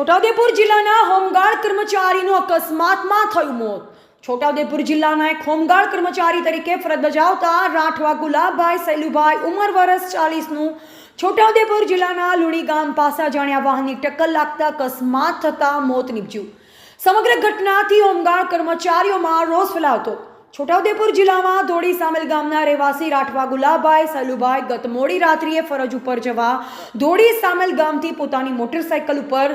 છોટાઉદેપુર જિલ્લાના હોમગાર્ડ કર્મચારીનું અકસ્માતમાં થયું મોત। છોટાઉદેપુર જિલ્લાના એક હોમગાર્ડ કર્મચારી તરીકે ફરજ બજાવતા રાઠવા ગુલાબભાઈ સૈલુભાઈ ઉંમર વર્ષ 40નું છોટાઉદેપુર જિલ્લાના લુણી ગામ પાસે અજાણ્યા વાહનની ટક્કર લાગતા અકસ્માત થતા મોત નીપજ્યું। સમગ્ર ઘટનાથી હોમગાર્ડ કર્મચારીઓમાં રોષ ફેલાયો। છોટાઉદેપુર જિલ્લામાં ધોળી સામેલ ગામના રહેવાસી રાઠવા ગુલાબભાઈ સૈલુભાઈ ગત મોડી રાત્રિએ ફરજ ઉપર જવા ધોળી સામેલ ગામથી પોતાની મોટરસાઇકલ ઉપર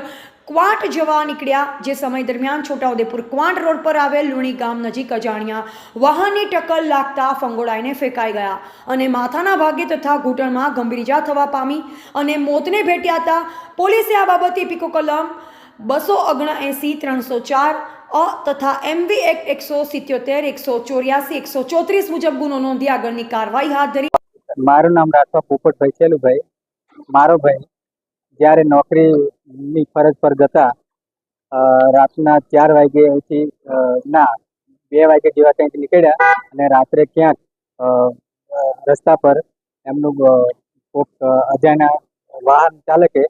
ક્વાંટ જવા નીકળ્યા। જે સમય દરમિયાન છોટાઉદેપુર ક્વાંટ રોડ પર આવેલ લુણી ગામ નજીક અજાણ્યા વાહનની ટક્કર લાગતા ફંગોળાઈને ફેંકાઈ ગયા અને માથાના ભાગે તથા ઘૂંટણમાં ગંભીર ઇજા થવા પામી અને મોતને ભેટ્યા હતા। પોલીસે આ બાબતે ઇપિકો કલમ 279 304 તથા MV એક્ટ 177 184 134 મુજબ ગુનો નોંધી આગળની કાર્યવાહી હાથ ધરી। મારું નામ રાઠવા પોપટભાઈ સેલુભાઈ। મારો ભાઈ જ્યારે નોકરીની ફરજ પર જતા રાતના 4 વાગ્યાથી 2 વાગ્યા જેવા કંઈક નીકળ્યા અને રાત્રે ક્યાંક રસ્તા પર એમનું કોઈક અજાણ્યા વાહન ચાલકે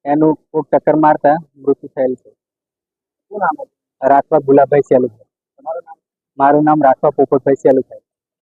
એનું કોઈક ટક્કર મારતા મૃત્યુ થયેલ છે। શું નામ? રાઠવા ગુલાબભાઈ સેલુભાઈ। મારું નામ રાઠવા પોપટભાઈ સેલુભાઈ।